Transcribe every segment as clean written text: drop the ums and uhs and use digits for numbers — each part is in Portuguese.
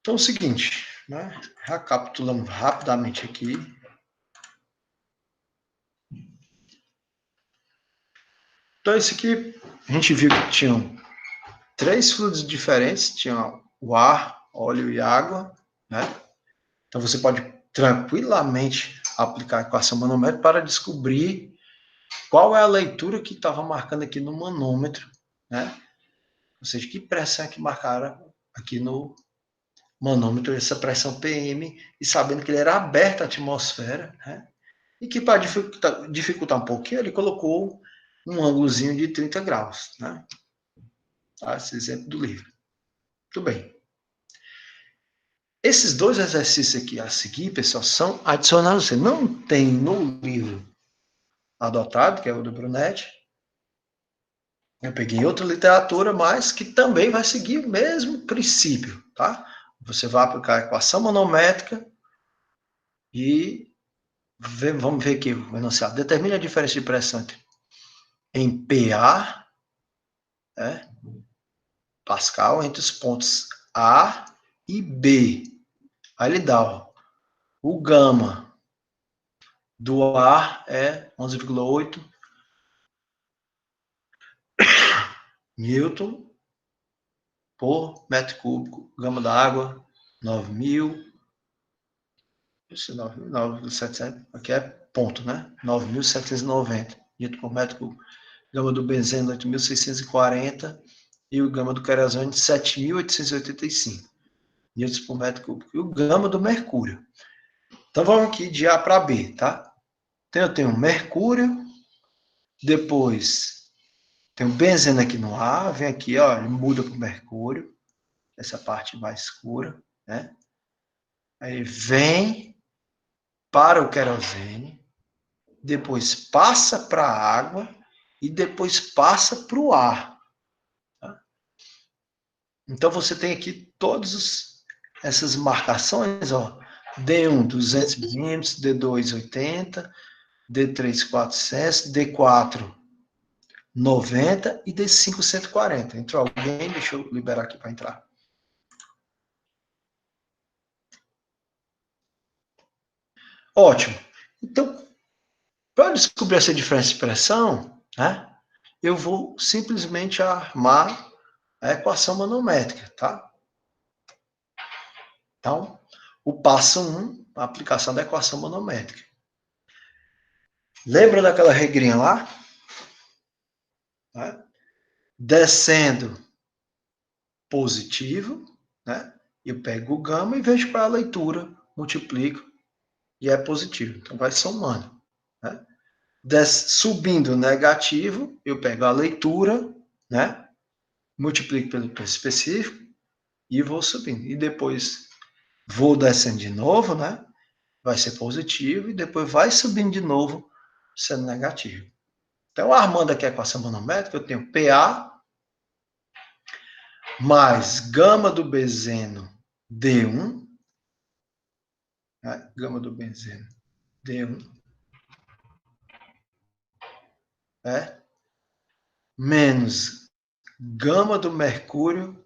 Então é o seguinte, né? Recapitulando rapidamente aqui. Então, isso aqui, a gente viu que tinham 3 fluidos diferentes, tinha o ar, óleo e água, né? Então, você pode tranquilamente aplicar a equação manômetro para descobrir qual é a leitura que estava marcando aqui no manômetro, né? Ou seja, que pressão é que marcaram aqui no manômetro, essa pressão PM, e sabendo que ele era aberto à atmosfera, né? E que para dificultar um pouquinho, ele colocou um ângulozinho de 30 graus, né? Tá? Esse exemplo do livro. Muito bem. Esses 2 exercícios aqui a seguir, pessoal, são adicionados. Você não tem no livro adotado, que é o do Brunetti. Eu peguei outra literatura, mas que também vai seguir o mesmo princípio, tá? Você vai aplicar a equação manométrica e vamos ver aqui o enunciado. Determine a diferença de pressão em PA, né, Pascal, entre os pontos A e B. Aí ele dá, ó, o gama do ar é 11,8 Newton por metro cúbico. Gama da água, 9.000. Esse 9.700, aqui é ponto, né? 9.790 Newton por metro cúbico. Gama do benzeno, 8.640. E o gama do querosene, 7.885 Newton por metro cúbico. E o gama do mercúrio. Então, vamos aqui de A para B, tá? Então, eu tenho mercúrio, depois tem o benzeno aqui no A, vem aqui, ó, ele muda para o mercúrio, essa parte mais escura, né? Aí vem para o querosene, depois passa para a água e depois passa para o ar. Tá? Então você tem aqui todas essas marcações, ó, D1 200 milímetros, D2 80, D3 400, D4 90 e D5 140. Entrou alguém? Deixa eu liberar aqui para entrar. Ótimo. Então, para descobrir essa diferença de pressão, né, eu vou simplesmente armar a equação manométrica, tá? Então, o passo 1, a aplicação da equação manométrica. Lembra daquela regrinha lá? Né? Descendo positivo, né? Eu pego o gama e vejo para a leitura, multiplico e é positivo. Então, vai somando. Né? Subindo negativo, eu pego a leitura, né? Multiplico pelo preço específico e vou subindo. E depois vou descendo de novo, né? Vai ser positivo e depois vai subindo de novo, sendo negativo. Então, armando aqui a equação manométrica, eu tenho PA mais gama do benzeno D1, né? Gama do benzeno D1, né? Menos gama do mercúrio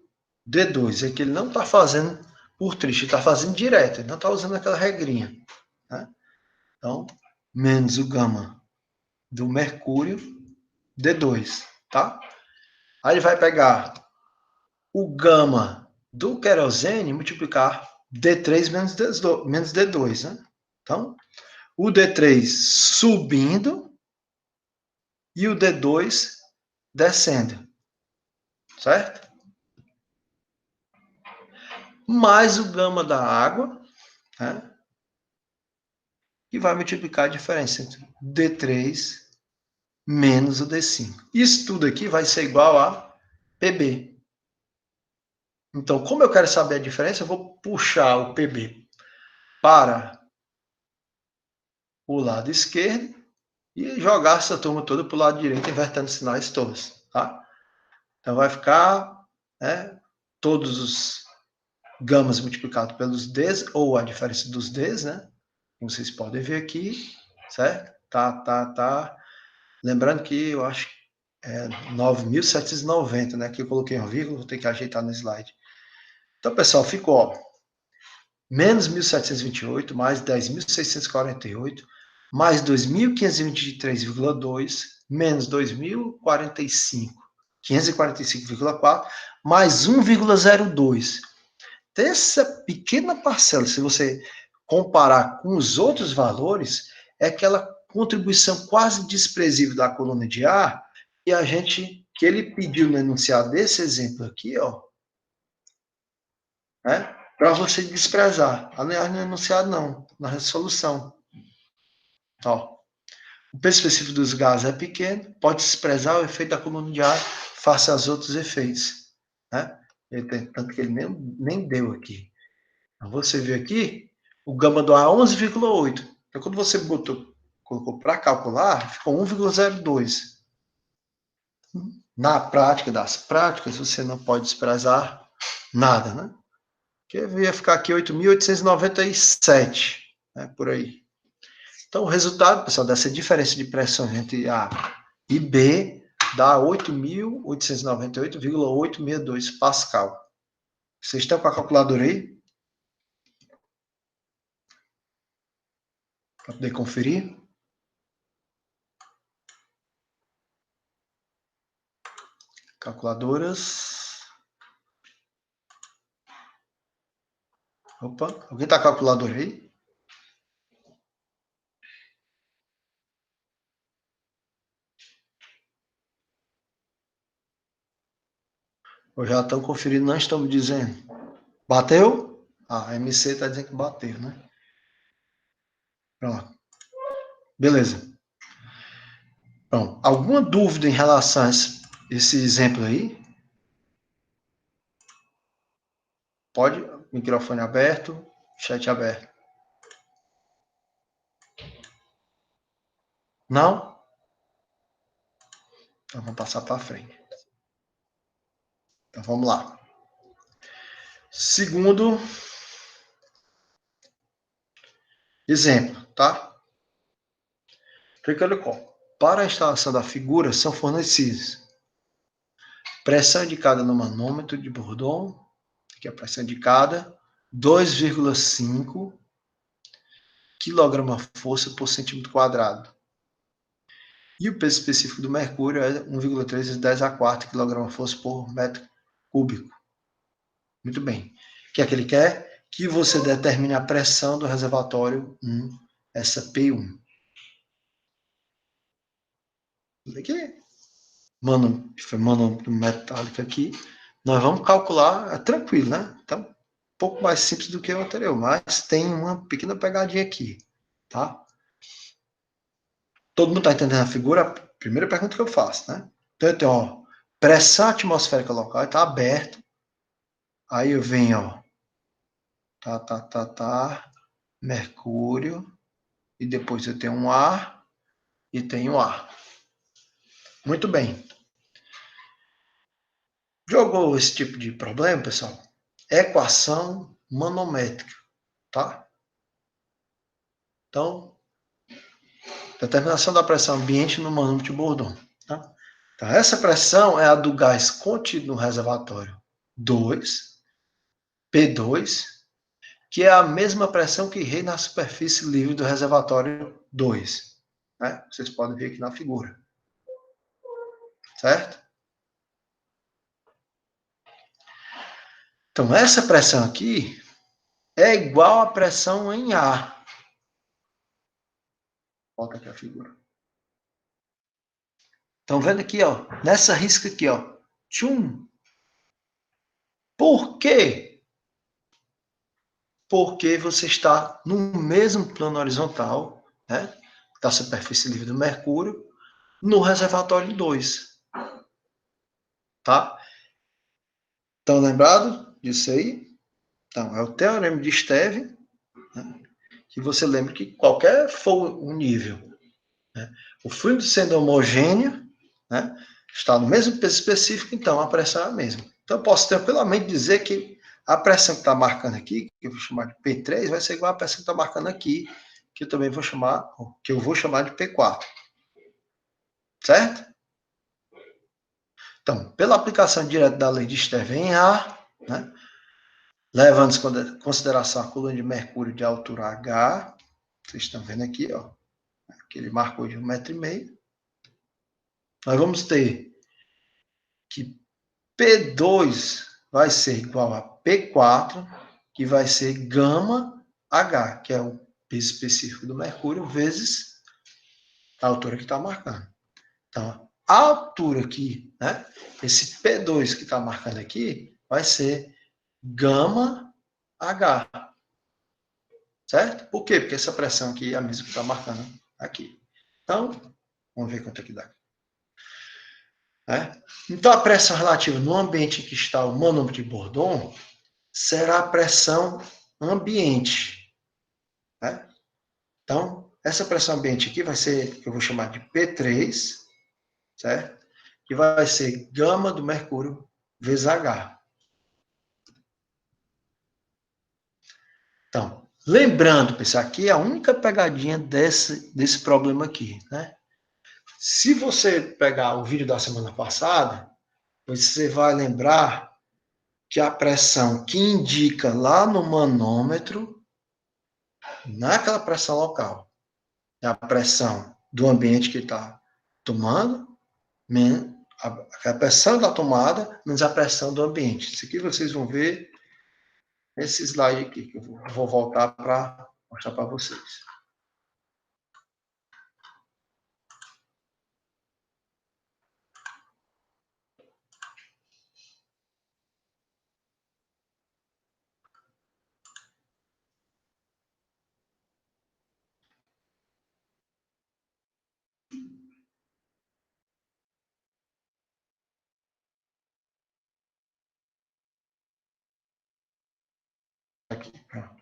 D2. É que ele não está fazendo por triste, ele está fazendo direto, ele não está usando aquela regrinha. Né? Então, menos o gama do mercúrio D2, tá? Aí ele vai pegar o gama do querosene e multiplicar D3 menos D2, né? Então, o D3 subindo e o D2 descendo, certo? Mais o gama da água, né? E vai multiplicar a diferença entre D3 menos o D5. Isso tudo aqui vai ser igual a PB. Então, como eu quero saber a diferença, eu vou puxar o PB para o lado esquerdo e jogar essa turma toda para o lado direito, invertendo os sinais todos. Tá? Então, vai ficar, né, todos os gamas multiplicados pelos Ds, ou a diferença dos Ds, né? Como vocês podem ver aqui, certo? Tá. Lembrando que eu acho que é 9.790, né? Que eu coloquei uma vírgula, vou ter que ajeitar no slide. Então, pessoal, ficou, ó. menos 1.728, mais 10.648, mais 2.523,2, menos 545,4, mais 1,02. Essa pequena parcela, se você comparar com os outros valores, é aquela contribuição quase desprezível da coluna de A que ele pediu no enunciado desse exemplo aqui, ó, né, para você desprezar. Aliás, no enunciado não, na resolução. Ó, o peso específico dos gases é pequeno, pode desprezar o efeito da coluna de ar face aos outros efeitos. Né? Tanto que ele nem deu aqui. Então, você vê aqui, o gama do ar é 11,8. Então, quando você colocou para calcular, ficou 1,02. Na prática das práticas, você não pode desprezar nada, né? Que ia ficar aqui 8.897, né, por aí. Então, o resultado, pessoal, dessa diferença de pressão entre A e B dá 8.898,862 Pascal. Vocês estão com a calculadora aí? Para poder conferir. Calculadoras. Opa, alguém está com a calculadora aí? Ou já estão conferindo, não estamos dizendo. Bateu? Ah, a MC está dizendo que bateu, né? Pronto. Beleza. Bom, alguma dúvida em relação a esse exemplo aí? Pode, microfone aberto, chat aberto. Não? Então vamos passar para frente. Então vamos lá. Segundo exemplo, tá? Clicando com. Para a instalação da figura são fornecidos pressão indicada no manômetro de Bourdon, que é a pressão indicada, 2,5 kg/força por centímetro quadrado. E o peso específico do mercúrio é 1,3 × 10⁴ kg/força por metro cúbico. Muito bem. O que é que ele quer? Que você determine a pressão do reservatório 1, essa P1. Aqui, manômetro metálico aqui. Nós vamos calcular, é tranquilo, né? Então, um pouco mais simples do que o anterior, mas tem uma pequena pegadinha aqui, tá? Todo mundo está entendendo a figura? A primeira pergunta que eu faço, né? Então, eu tenho, ó, pressão atmosférica local, está aberto. Aí eu venho, ó, mercúrio, e depois eu tenho um ar, e tenho ar. Muito bem. Jogou esse tipo de problema, pessoal? Equação manométrica, tá? Então, determinação da pressão ambiente no manômetro de Bourdon. Tá? Então, essa pressão é a do gás contido no reservatório 2, P2, que é a mesma pressão que reina na superfície livre do reservatório 2. Né? Vocês podem ver aqui na figura. Certo? Então, essa pressão aqui é igual à pressão em ar. Volta aqui a figura. Estão vendo aqui, ó, nessa risca aqui, ó. Tchum. Por quê? Porque você está no mesmo plano horizontal, né, da superfície livre do mercúrio, no reservatório 2. Tá? Estão lembrados disso aí? Então, é o teorema de Steve, né, que você lembra que qualquer for o nível, né, o fluido sendo homogêneo, né, está no mesmo peso específico, então a pressão é a mesma. Então, eu posso tranquilamente dizer que a pressão que está marcando aqui, que eu vou chamar de P3, vai ser igual à pressão que está marcando aqui, que eu também vou chamar, que eu vou chamar de P4. Certo? Então, pela aplicação direta da lei de Steve em A, né, levando em consideração a coluna de mercúrio de altura H, vocês estão vendo aqui, ó, que ele marcou de 1,5 m, nós vamos ter que P2 vai ser igual a P4, que vai ser gama H, que é o peso específico do mercúrio, vezes a altura que está marcando. Então, a altura aqui, né? Esse P2 que está marcando aqui, vai ser gama H. Certo? Por quê? Porque essa pressão aqui é a mesma que está marcando aqui. Então, vamos ver quanto é que dá. Então, a pressão relativa no ambiente em que está o manômetro de Bourdon será a pressão ambiente. Né? Então, essa pressão ambiente aqui vai ser, que eu vou chamar de P3, certo? Que vai ser gama do mercúrio vezes H. Então, lembrando, pessoal, aqui é a única pegadinha desse problema aqui, né? Se você pegar o vídeo da semana passada, você vai lembrar que a pressão que indica lá no manômetro, naquela pressão local, é a pressão do ambiente que está tomando, a pressão da tomada, menos a pressão do ambiente. Isso aqui vocês vão ver nesse slide aqui, que eu vou voltar para mostrar para vocês. Aqui, pronto.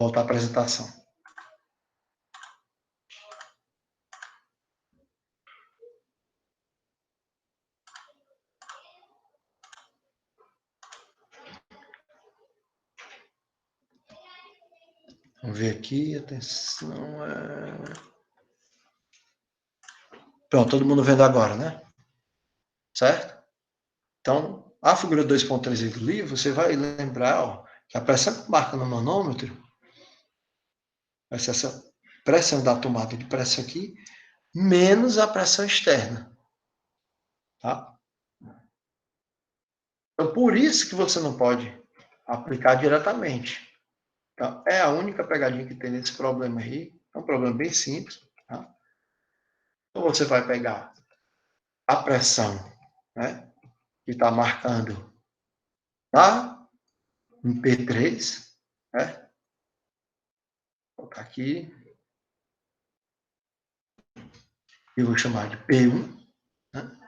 Voltar à apresentação. Vamos ver aqui, atenção. Pronto, todo mundo vendo agora, né? Certo? Então, a figura 2.3 do livro, você vai lembrar, ó, que a pressão que marca no manômetro vai ser essa pressão da tomada de pressão aqui, menos a pressão externa. Tá? Então, por isso que você não pode aplicar diretamente. Então, é a única pegadinha que tem nesse problema aí. É um problema bem simples. Tá? Então, você vai pegar a pressão, né, que está marcando lá em P3, né? Vou colocar aqui, eu vou chamar de P1. Né?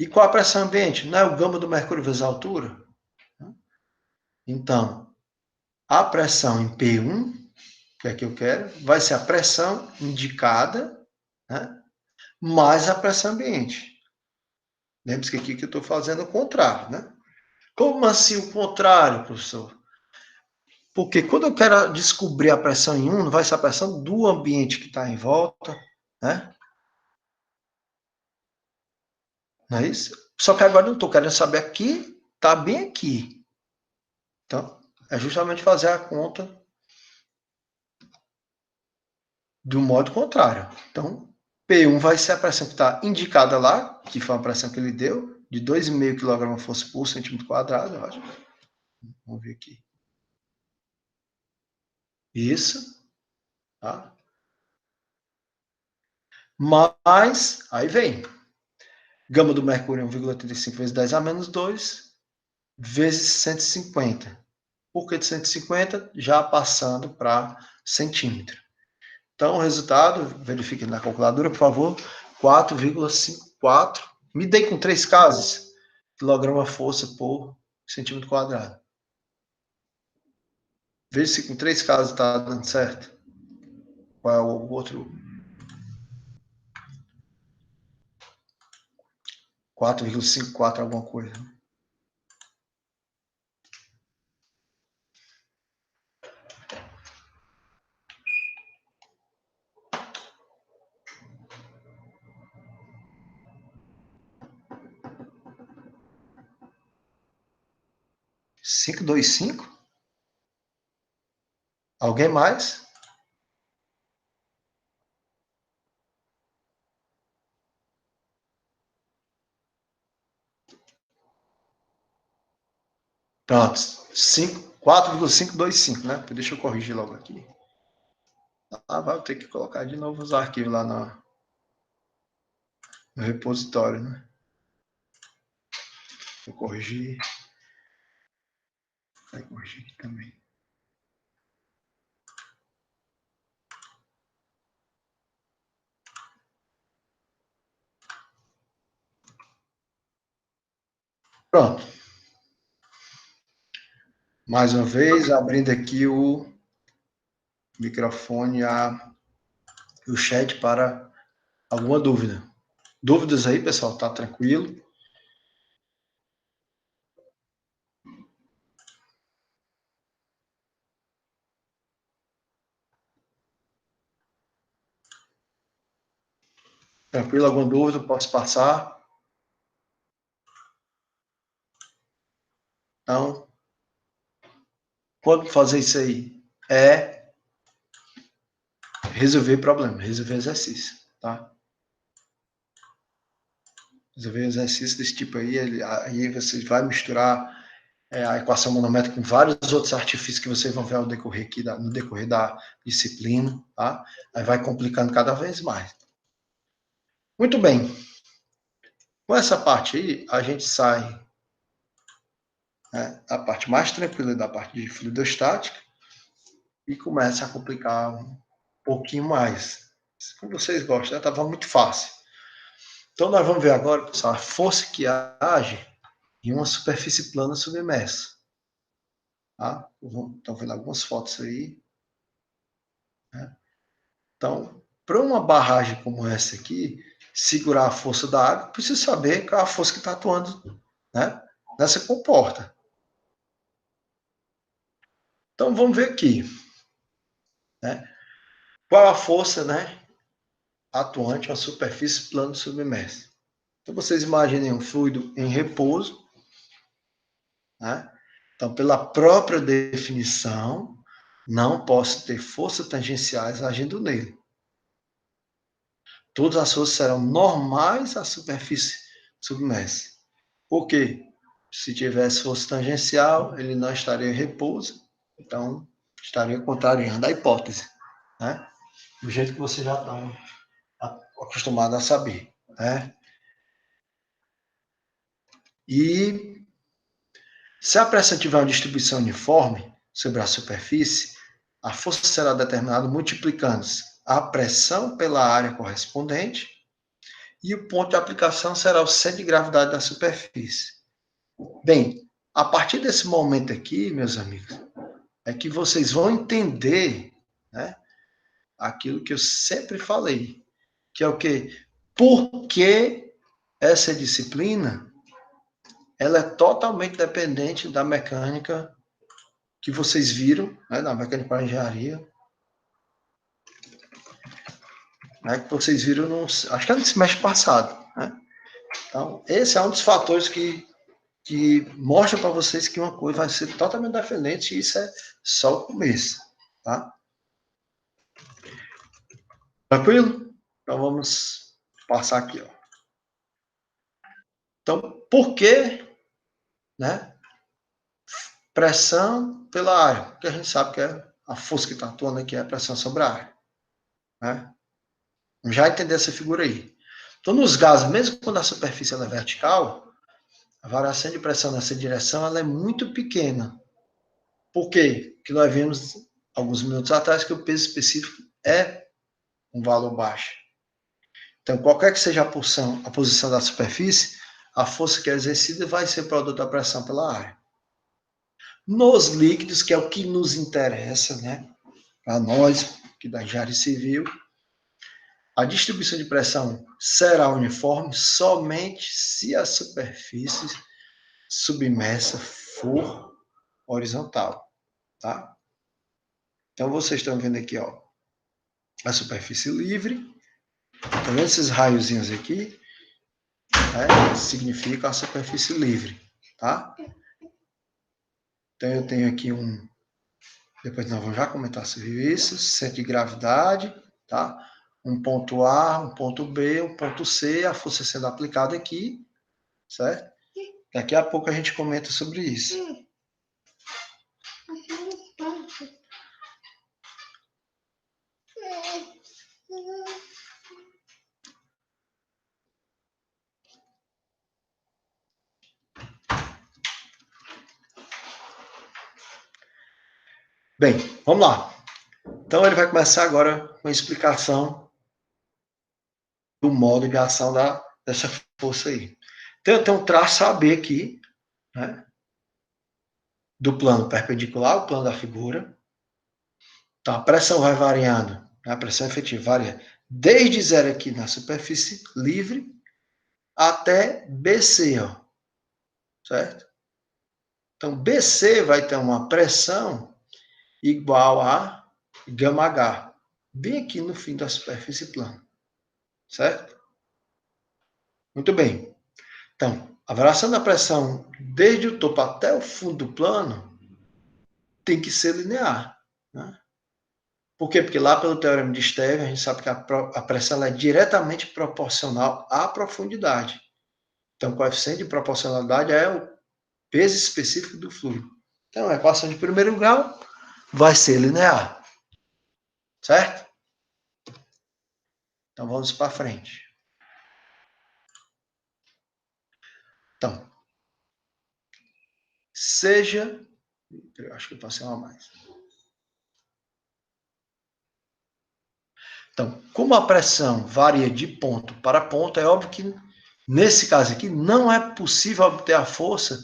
E qual a pressão ambiente? Não é o gama do mercúrio vezes a altura? Então, a pressão em P1, que é a que eu quero, vai ser a pressão indicada, né, mais a pressão ambiente. Lembre-se que aqui que eu estou fazendo o contrário, né? Como assim o contrário, professor? Porque quando eu quero descobrir a pressão em 1, não vai ser a pressão do ambiente que está em volta, né? Não é isso? Só que agora eu não estou querendo saber aqui, está bem aqui. Então, é justamente fazer a conta do modo contrário. Então, P1 vai ser a pressão que está indicada lá, que foi a pressão que ele deu, de 2,5 kg força por centímetro quadrado, eu acho. Vamos ver aqui. Isso. Tá? Mas, aí vem. Gama do mercúrio 1,35 vezes 10 a menos 2, vezes 150. Por que de 150? Já passando para centímetro. Então, o resultado, verifique na calculadora, por favor, 4,54. Me dei com 3 casas. Quilograma força por centímetro quadrado. Veja se com 3 casas está dando certo. Qual é o outro? 4,54 alguma coisa. 525? Alguém mais? Pronto, 4,525, né? Deixa eu corrigir logo aqui. Vai ter que colocar de novo os arquivos lá no repositório, né? Vou corrigir. Vai corrigir aqui também. Pronto. Mais uma vez, abrindo aqui o microfone e o chat para alguma dúvida. Dúvidas aí, pessoal? Tá tranquilo? Tranquilo? Alguma dúvida? Posso passar? Então, quando fazer isso aí? É resolver problema, resolver exercício, tá? Resolver exercício desse tipo aí, aí você vai misturar a equação manométrica com vários outros artifícios que vocês vão ver no decorrer da disciplina, tá? Aí vai complicando cada vez mais. Muito bem. Com essa parte aí, a gente sai, né, a parte mais tranquila da parte de fluidostática e começa a complicar um pouquinho mais. Como vocês gostam, né? Tava muito fácil. Então, nós vamos ver agora, pessoal, a força que age em uma superfície plana submersa. Tá? Estão vendo algumas fotos aí. Né? Então, para uma barragem como essa aqui, segurar a força da água, precisa saber qual é a força que está atuando, né, nessa comporta. Então, vamos ver aqui. Né? Qual a força, né, atuante a superfície plana submersa? Então, vocês imaginem um fluido em repouso. Né? Então, pela própria definição, não posso ter forças tangenciais agindo nele. Todas as forças serão normais à superfície submersa. Por quê? Se tivesse força tangencial, ele não estaria em repouso, então estaria contrariando a hipótese, né? Do jeito que vocês já estão acostumados a saber, né? E se a pressão tiver uma distribuição uniforme sobre a superfície, a força será determinada multiplicando-se a pressão pela área correspondente e o ponto de aplicação será o centro de gravidade da superfície. Bem, a partir desse momento aqui, meus amigos, é que vocês vão entender, né, aquilo que eu sempre falei, que é o quê? Por que essa disciplina ela é totalmente dependente da mecânica que vocês viram, né, da mecânica para engenharia, né, que vocês viram, acho que é no semestre passado. Né? Então, esse é um dos fatores que mostra para vocês que uma coisa vai ser totalmente diferente e isso é só o começo. Tá? Tranquilo? Então, vamos passar aqui. Ó. Então, por que, né, pressão pela área? Porque a gente sabe que é a força que está atuando aqui é a pressão sobre a área. Né? Já entender essa figura aí. Então, nos gases, mesmo quando a superfície ela é vertical, a variação de pressão nessa direção ela é muito pequena. Por quê? Porque nós vimos alguns minutos atrás que o peso específico é um valor baixo. Então, qualquer que seja a posição da superfície, a força que é exercida vai ser produto da pressão pela área. Nos líquidos, que é o que nos interessa, né, para nós, que da engenharia civil, a distribuição de pressão será uniforme somente se a superfície submersa for horizontal, tá? Então, vocês estão vendo aqui, ó, a superfície livre. Estão vendo esses raiozinhos aqui? Né? Significa a superfície livre, tá? Então, eu tenho aqui depois nós vamos já comentar sobre isso, centro de gravidade, tá? Um ponto A, um ponto B, um ponto C, a força sendo aplicada aqui, certo? Daqui a pouco a gente comenta sobre isso. Bem, vamos lá. Então, ele vai começar agora com a explicação do modo de ação dessa força aí. Então, tem um traço AB aqui, né? Do plano perpendicular, o plano da figura. Então, a pressão vai variando, né? A pressão efetiva varia desde zero aqui na superfície livre até BC, ó, certo? Então, BC vai ter uma pressão igual a γH, bem aqui no fim da superfície plana, certo? Muito bem. Então, a variação da pressão desde o topo até o fundo do plano tem que ser linear, né? Por quê? Porque lá pelo teorema de Stevens, a gente sabe que a pressão é diretamente proporcional à profundidade. Então, o coeficiente de proporcionalidade é o peso específico do fluido. Então, a equação de primeiro grau vai ser linear. Certo? Então, vamos para frente. Então, seja... Eu acho que eu passei uma a mais. Então, como a pressão varia de ponto para ponto, é óbvio que, nesse caso aqui, não é possível obter a força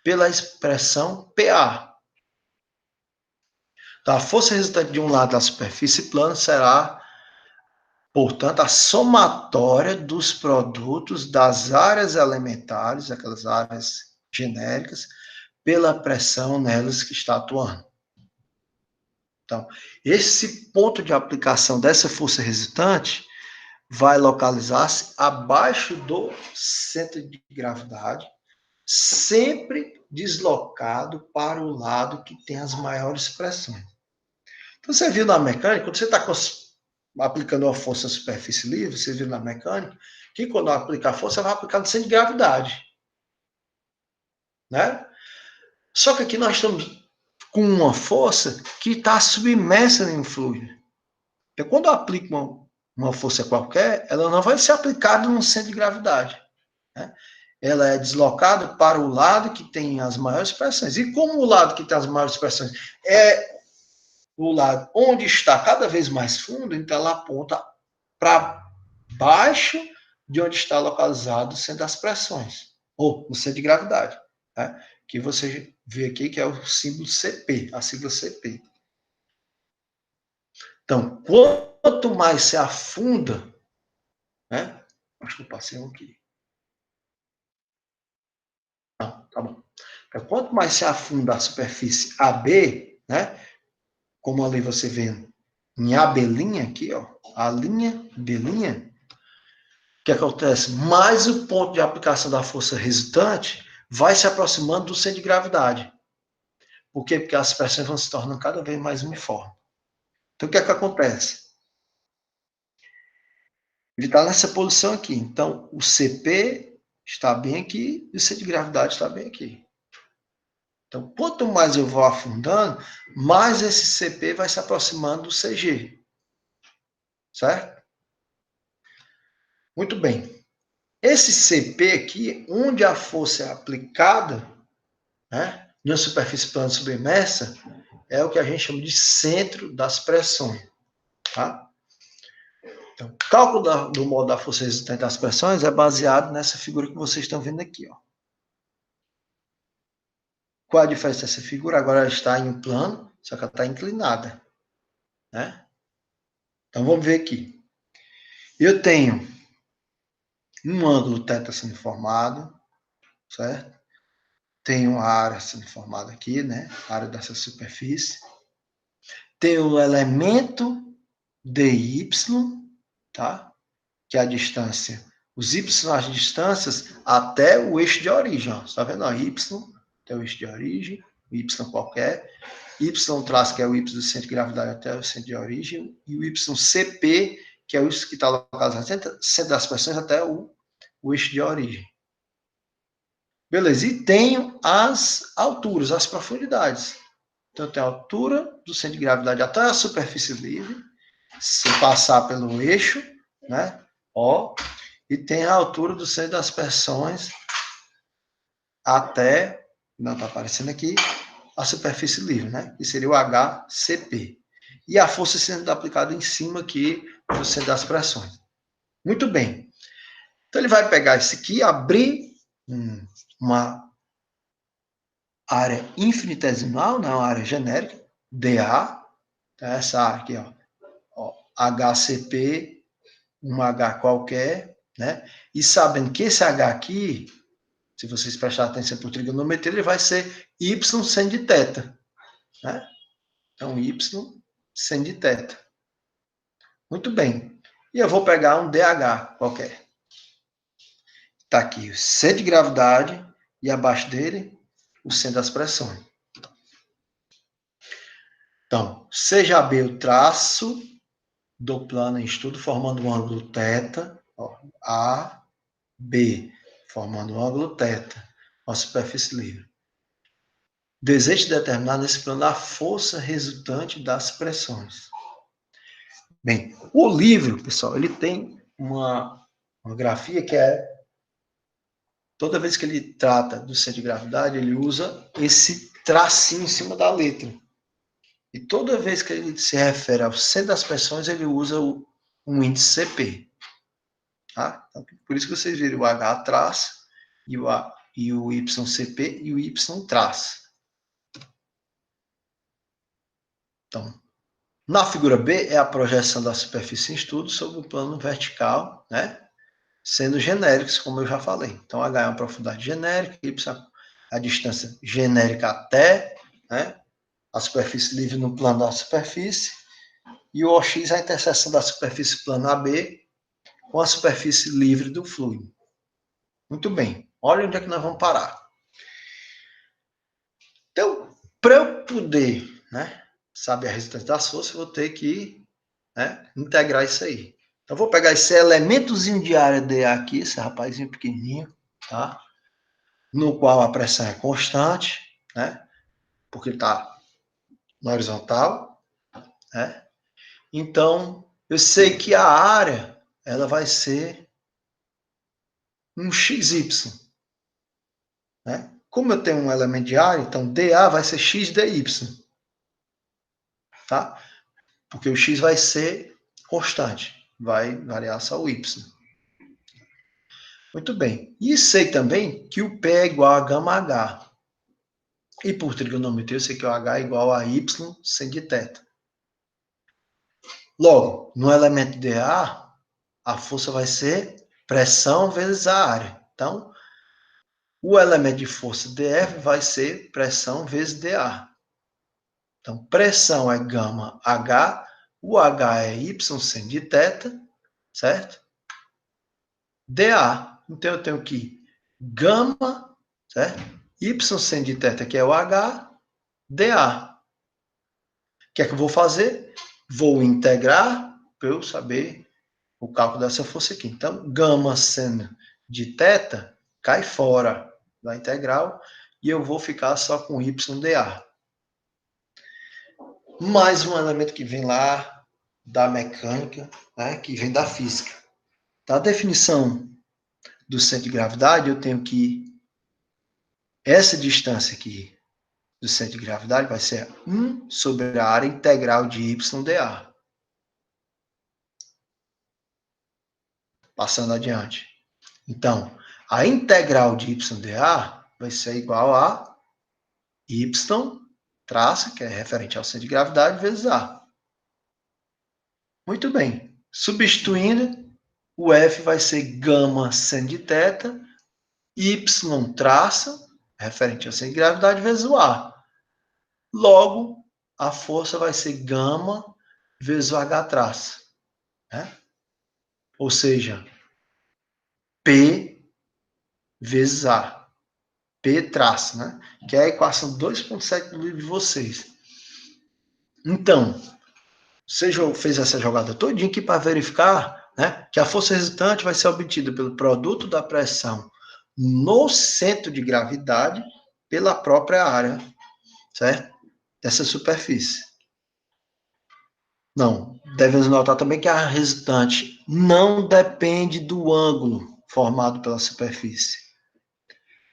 pela expressão PA. Então, a força resultante de um lado da superfície plana será, portanto, a somatória dos produtos das áreas elementares, aquelas áreas genéricas, pela pressão nelas que está atuando. Então, esse ponto de aplicação dessa força resultante vai localizar-se abaixo do centro de gravidade, sempre deslocado para o lado que tem as maiores pressões. Então, você viu na mecânica, quando você está aplicando uma força à superfície livre, você viu na mecânica, que quando aplica a força, vai aplicar no centro de gravidade. Né? Só que aqui nós estamos com uma força que está submersa em um fluido. Então, quando eu aplico uma força qualquer, ela não vai ser aplicada no centro de gravidade. Né? Ela é deslocada para o lado que tem as maiores pressões. E como o lado que tem as maiores pressões é o lado onde está cada vez mais fundo, então ela aponta para baixo de onde está localizado o centro das pressões, ou o centro de gravidade. Né? Que você vê aqui que é o símbolo CP, a sigla CP. Então, quanto mais se afunda, né? Acho que eu passei um aqui. Não, tá bom. Então, quanto mais se afunda a superfície AB, né? Como ali você vê em AB' aqui, ó, a linha, B', o que acontece? Mais o ponto de aplicação da força resultante vai se aproximando do centro de gravidade. Por quê? Porque as pressões vão se tornando cada vez mais uniformes. Então, o que é que acontece? Ele está nessa posição aqui. Então, o CP está bem aqui e o centro de gravidade está bem aqui. Então, quanto mais eu vou afundando, mais esse CP vai se aproximando do CG. Certo? Muito bem. Esse CP aqui, onde a força é aplicada, né, de uma superfície plana submersa, é o que a gente chama de centro das pressões. Tá? Então, o cálculo do modo da força resultante das pressões é baseado nessa figura que vocês estão vendo aqui. Ó. Qual a diferença dessa figura? Agora ela está em um plano, só que ela está inclinada. Né? Então, vamos ver aqui. Eu tenho um ângulo θ sendo formado, certo? Tenho a área sendo formada aqui, né? A área dessa superfície. Tenho o elemento dy, tá? Que é a distância. Os y são as distâncias até o eixo de origem. Ó. Você está vendo? Ó, y até o eixo de origem, Y qualquer, Y traço, que é o Y do centro de gravidade até o centro de origem, e o YCP, que é o que está localizado no centro das pressões até o eixo de origem. Beleza, e tenho as alturas, as profundidades. Então, eu tenho a altura do centro de gravidade até a superfície livre, se passar pelo eixo, né? O, e tem a altura do centro das pressões até, não está aparecendo aqui, a superfície livre, né? Que seria o HCP. E a força sendo aplicada em cima aqui do centro das pressões. Muito bem. Então, ele vai pegar isso aqui, abrir uma área infinitesimal, né? Uma área genérica, DA, então, essa área aqui, ó, HCP, um H qualquer, né? E sabendo que esse H aqui, se vocês prestarem atenção por trigonometria, ele vai ser Y sem de θ, né? Então, Y sem de θ. Muito bem. E eu vou pegar um DH qualquer. Está aqui o centro de gravidade e abaixo dele o centro das pressões. Então, seja B o traço do plano em estudo, formando um ângulo θ, ó, A, B, formando um ângulo θ, a superfície livre. Desejo determinar nesse plano a força resultante das pressões. Bem, o livro, pessoal, ele tem uma grafia que é, toda vez que ele trata do centro de gravidade, ele usa esse tracinho em cima da letra. E toda vez que ele se refere ao centro das pressões, ele usa um índice CP. Tá? Então, por isso que vocês viram o H traço e o YCP e o Y traço. Então, na figura B é a projeção da superfície em estudo sobre o plano vertical, né? Sendo genéricos, como eu já falei. Então, H é uma profundidade genérica, Y a distância genérica até, né? A superfície livre no plano da superfície, e o OX é a interseção da superfície plana AB com a superfície livre do fluido. Muito bem. Olha onde é que nós vamos parar. Então, para eu poder, né, saber a resultante das forças, eu vou ter que, né, integrar isso aí. Então, eu vou pegar esse elementozinho de área DA aqui, esse rapazinho pequenininho, tá? No qual a pressão é constante, né? Porque está na horizontal, né? Então, eu sei que a área, ela vai ser um XY, né? Como eu tenho um elemento de área, então dA vai ser x dy, tá? Porque o x vai ser constante, vai variar só o y. Muito bem. E sei também que o P é igual a gama H. E por trigonometria eu sei que o H é igual a y sem de θ. Logo, no elemento dA, a força vai ser pressão vezes a área. Então, o elemento de força dF vai ser pressão vezes dA. Então, pressão é gama H, o H é Y sem de θ, certo? dA. Então, eu tenho que gama, certo? Y sem de θ, que é o H, dA. O que é que eu vou fazer? Vou integrar para eu saber o cálculo dessa força aqui. Então, gama seno de θ cai fora da integral e eu vou ficar só com YdA. Mais um elemento que vem lá da mecânica, né, que vem da física. Da definição do centro de gravidade, eu tenho que essa distância aqui do centro de gravidade vai ser 1 sobre a área integral de YdA. Passando adiante. Então, a integral de YdA vai ser igual a Y traço, que é referente ao centro de gravidade, vezes A. Muito bem. Substituindo, o F vai ser gama seno de θ, Y traço, referente ao centro de gravidade, vezes o A. Logo, a força vai ser gama vezes o H traço. Né? Ou seja, P vezes A. traço, né? Que é a equação 2.7 do livro de vocês. Então, você fez essa jogada todinha aqui para verificar, né, que a força resultante vai ser obtida pelo produto da pressão no centro de gravidade pela própria área, certo? Dessa superfície. Não, devemos notar também que a resultante não depende do ângulo formado pela superfície,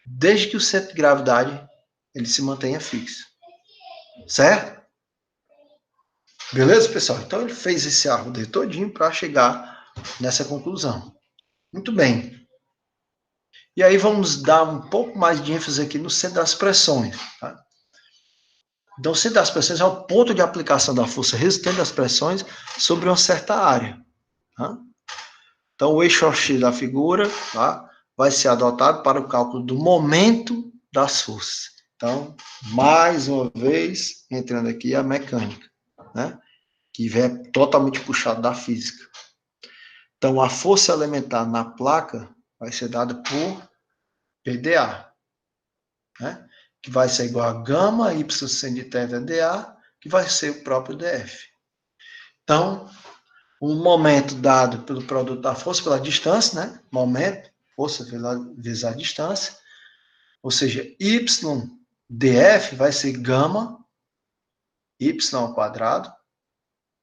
desde que o centro de gravidade ele se mantenha fixo, certo? Beleza, pessoal? Então ele fez esse arco todinho para chegar nessa conclusão. Muito bem. E aí vamos dar um pouco mais de ênfase aqui no centro das pressões. Tá? Então, o centro das pressões é o ponto de aplicação da força resultante das pressões sobre uma certa área. Tá? Então, o eixo X da figura, tá, vai ser adotado para o cálculo do momento das forças. Então, mais uma vez, entrando aqui a mecânica, né, que vem totalmente puxado da física. Então, a força elementar na placa vai ser dada por PDA, né, que vai ser igual a gama y sin de θ dA, que vai ser o próprio dF. Então, o momento dado pelo produto da força pela distância, né? Momento, força vezes a distância, ou seja, y dF vai ser gama y ao quadrado,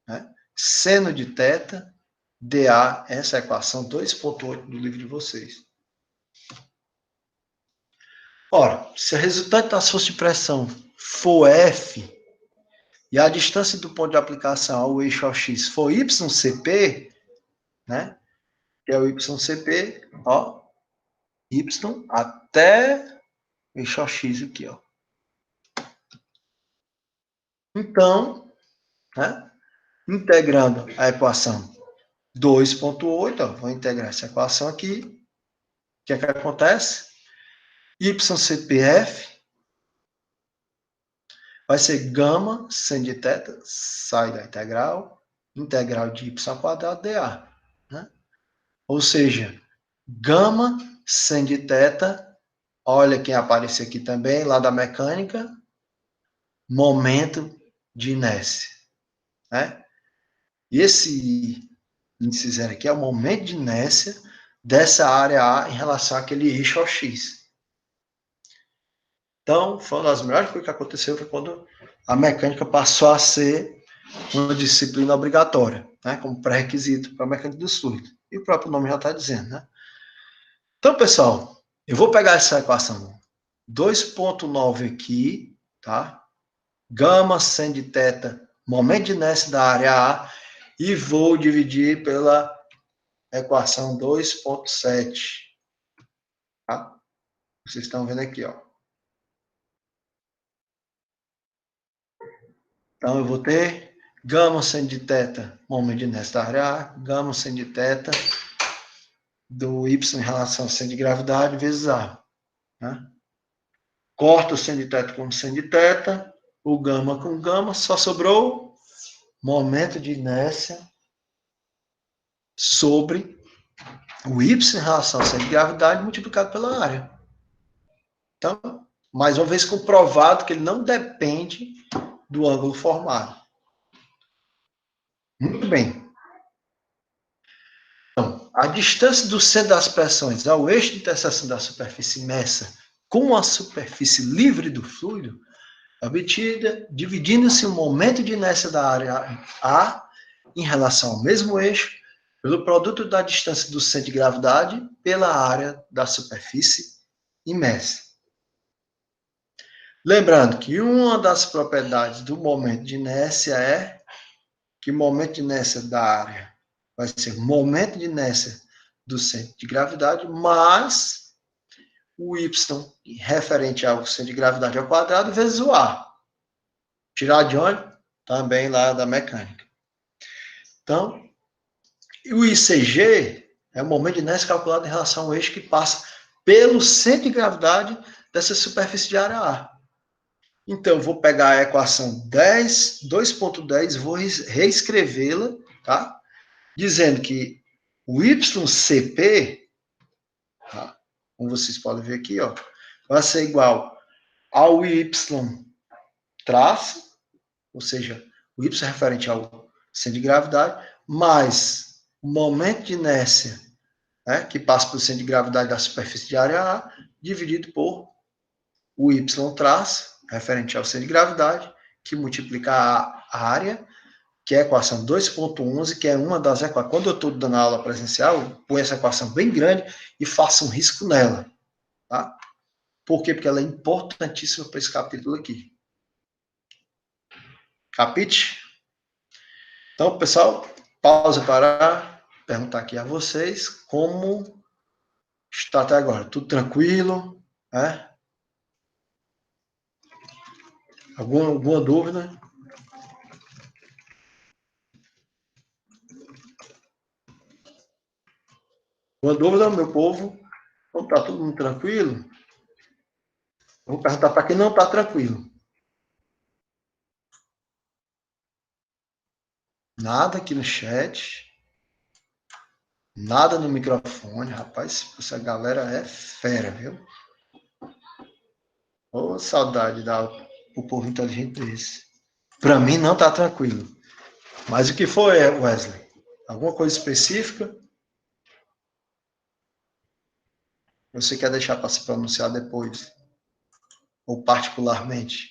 né? Seno de θ dA, essa é a equação 2.8 do livro de vocês. Ora, se a resultante das forças de pressão for F e a distância do ponto de aplicação ao eixo X for YCP, né? Que é o YCP, ó, Y até eixo X aqui, ó. Então, né, integrando a equação 2.8, ó, vou integrar essa equação aqui. O que é que acontece? YCPF vai ser gama sem de θ, sai da integral de y ao quadrado dA. Né? Ou seja, gama sem de θ, olha quem apareceu aqui também, lá da mecânica, momento de inércia. Né? E esse índice zero aqui é o momento de inércia dessa área A em relação àquele eixo X. Então, foi uma das melhores coisas que aconteceu foi quando a mecânica passou a ser uma disciplina obrigatória, né, como pré-requisito para a mecânica dos fluidos. E o próprio nome já está dizendo, né? Então, pessoal, eu vou pegar essa equação 2.9 aqui, tá? Gama sem de θ, momento de inércia da área A, e vou dividir pela equação 2.7. Tá? Vocês estão vendo aqui, ó. Então, eu vou ter gama sem de θ, momento de inércia da área A, gama sem de θ do y em relação ao centro de gravidade vezes A. Né? Corta o seno de θ com o seno de θ, o gama com gama, só sobrou momento de inércia sobre o y em relação ao centro de gravidade multiplicado pela área. Então, mais uma vez comprovado que ele não depende do ângulo formado. Muito bem. Então, a distância do centro das pressões ao eixo de interseção da superfície imersa com a superfície livre do fluido é obtida dividindo-se o momento de inércia da área A em relação ao mesmo eixo pelo produto da distância do centro de gravidade pela área da superfície imersa. Lembrando que uma das propriedades do momento de inércia é que o momento de inércia da área vai ser o momento de inércia do centro de gravidade mais o y referente ao centro de gravidade ao quadrado vezes o A. Tirar de onde? Também lá da mecânica. Então, o ICG é o momento de inércia calculado em relação ao eixo que passa pelo centro de gravidade dessa superfície de área A. Então, eu vou pegar a equação 2.10 e vou reescrevê-la, tá? Dizendo que o YCP, tá? Como vocês podem ver aqui, ó, vai ser igual ao y traço, ou seja, o y é referente ao centro de gravidade, mais o momento de inércia, né, que passa pelo centro de gravidade da superfície de área A, dividido por o y traço, referente ao centro de gravidade, que multiplica a área, que é a equação 2.11, que é uma das equações. Quando eu estou dando aula presencial, eu ponho essa equação bem grande e faço um risco nela. Tá? Por quê? Porque ela é importantíssima para esse capítulo aqui. Capite? Então, pessoal, pausa para perguntar aqui a vocês como está até agora. Tudo tranquilo? Né? Alguma dúvida? Alguma dúvida, meu povo? Então, está todo mundo tranquilo? Vou perguntar para quem não está tranquilo. Nada aqui no chat. Nada no microfone, rapaz. Essa galera é fera, viu? Ô, saudade o povo inteligente desse. Para mim não tá tranquilo. Mas o que foi, Wesley? Alguma coisa específica? Você quer deixar para se pronunciar depois? Ou particularmente?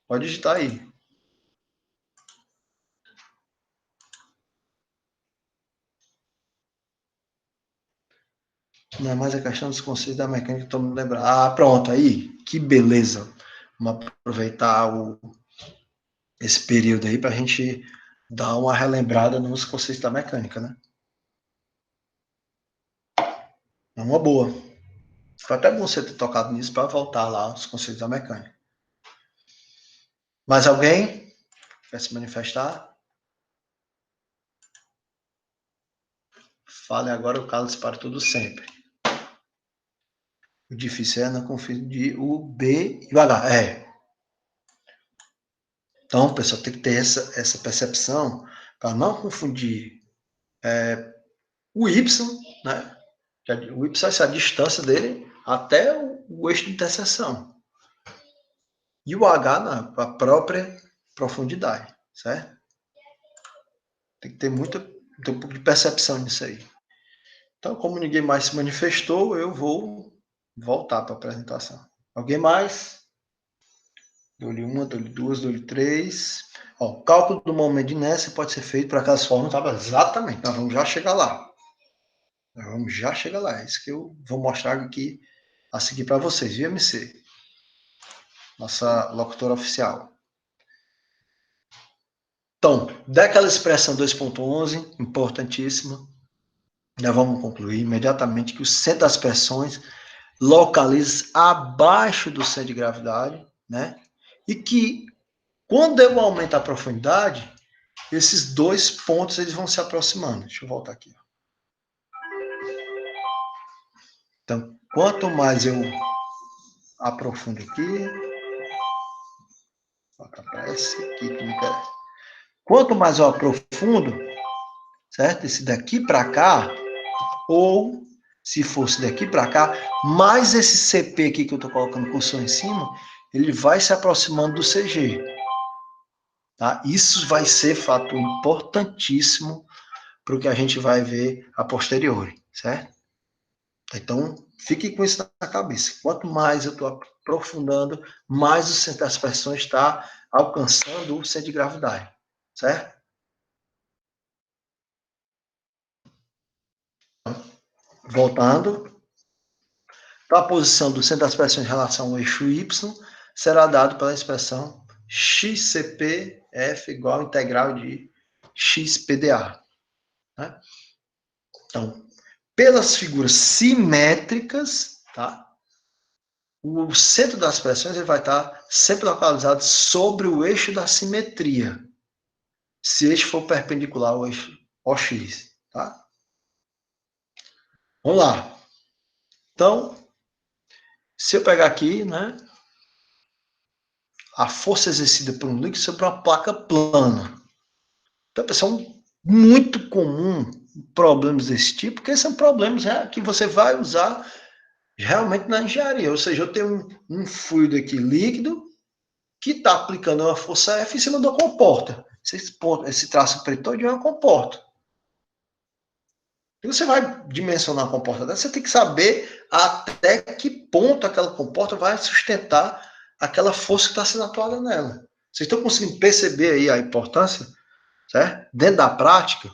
Pode digitar aí. Não é mais a questão dos conceitos da mecânica que todo mundo lembra. Ah, pronto, aí. Que beleza. Vamos aproveitar esse período aí para a gente dar uma relembrada nos conceitos da mecânica, né? É uma boa. Foi até bom você ter tocado nisso para voltar lá aos conceitos da mecânica. Mais alguém quer se manifestar? Fale agora o cálice para tudo sempre. O difícil é não confundir o B e o H. Então, pessoal, tem que ter essa percepção para não confundir o Y, né? O Y é essa distância dele até o eixo de interseção. E o H na própria profundidade, certo? Tem que ter um pouco de percepção nisso aí. Então, como ninguém mais se manifestou, eu vou voltar para a apresentação. Alguém mais? Dou-lhe uma, dou-lhe duas, dou-lhe três. Ó, o cálculo do momento de inércia pode ser feito por aquelas formas, tá? Exatamente, nós vamos já chegar lá. Nós vamos já chegar lá. É isso que eu vou mostrar aqui a seguir para vocês, viu, MC? Nossa locutora oficial. Então, daquela expressão 2.11, importantíssima, nós vamos concluir imediatamente que o centro das pressões localiza abaixo do centro de gravidade, né? E que quando eu aumento a profundidade, esses dois pontos eles vão se aproximando. Deixa eu voltar aqui. Então, quanto mais eu aprofundo aqui, aparece aqui que me interessa. Quanto mais eu aprofundo, certo? Esse daqui para cá, ou se fosse daqui para cá, mais esse CP aqui que eu estou colocando cursor em cima, ele vai se aproximando do CG. Tá? Isso vai ser fator importantíssimo para o que a gente vai ver a posteriori, certo? Então, fique com isso na cabeça. Quanto mais eu estou aprofundando, mais o centro das pressões está alcançando o centro de gravidade, certo? Voltando. Então, a posição do centro das pressões em relação ao eixo Y será dado pela expressão XCPF igual ao integral de XPDA. Né? Então, pelas figuras simétricas, tá? O centro das pressões ele vai estar sempre localizado sobre o eixo da simetria, se este for perpendicular ao eixo OX. Tá? Vamos lá. Então, se eu pegar aqui, né, a força exercida por um líquido sobre uma placa plana. Então, pessoal, muito comum problemas desse tipo, porque são problemas que você vai usar realmente na engenharia. Ou seja, eu tenho um fluido aqui líquido que está aplicando uma força F em cima da comporta. Esse traço preto todo é uma comporta. E você vai dimensionar a comporta dessa, você tem que saber até que ponto aquela comporta vai sustentar aquela força que está sendo atuada nela. Vocês estão conseguindo perceber aí a importância, certo? Dentro da prática.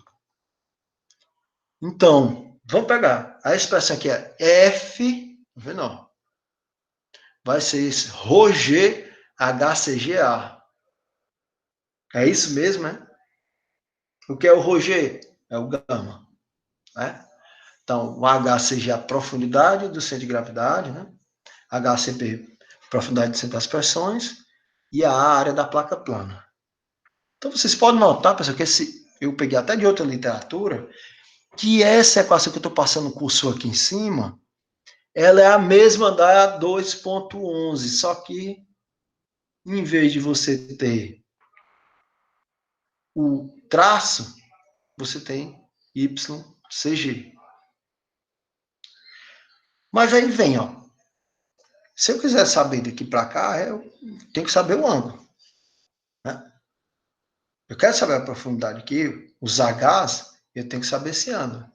Então, vamos pegar. A expressão aqui é F, tá vendo? Não. Vai ser esse Roger HCGA. É isso mesmo, né? O que é o Roger? É o gama, né? Então, o HCG é a profundidade do centro de gravidade, né? HCP, profundidade do centro das pressões, e a área da placa plana. Então, vocês podem notar, pessoal, que eu peguei até de outra literatura, que essa equação que eu estou passando o curso aqui em cima, ela é a mesma da 2.11, só que em vez de você ter o traço, você tem YCG. Mas aí vem, ó. Se eu quiser saber daqui para cá, eu tenho que saber o ângulo. Né? Eu quero saber a profundidade aqui, os Hs, eu tenho que saber esse ângulo.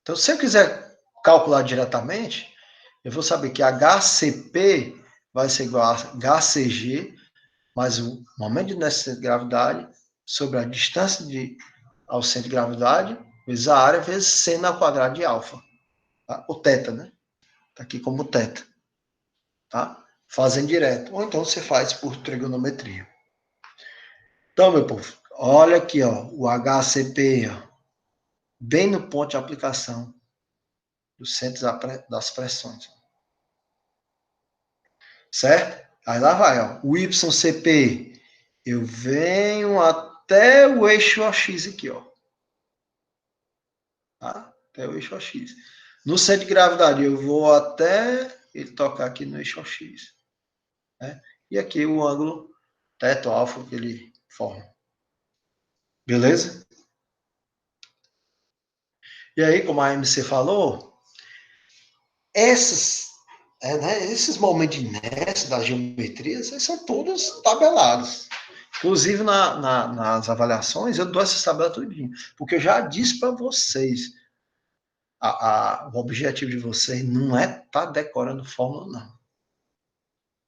Então, se eu quiser calcular diretamente, eu vou saber que HCP vai ser igual a HCG mais o momento de inércia de gravidade sobre a distância ao centro de gravidade vezes a área vezes seno ao quadrado de alfa. Tá? O θ, né? Está aqui como θ. Tá? Fazendo direto. Ou então você faz por trigonometria. Então, meu povo, olha aqui, ó, o HCP, ó, bem no ponto de aplicação dos centros das pressões. Certo? Aí lá vai, ó, o YCP, eu venho até o eixo AX aqui, ó. Tá? Até o eixo AX. No centro de gravidade, eu vou até ele tocar aqui no eixo AX. Né? E aqui o ângulo teto-alfa que ele forma. Beleza? E aí, como a MC falou, esses momentos de inércia das geometrias, eles são todos tabelados. Inclusive, nas avaliações, eu dou essas tabelas tudinho. Porque eu já disse para vocês, o objetivo de vocês não é estar tá decorando fórmula, não.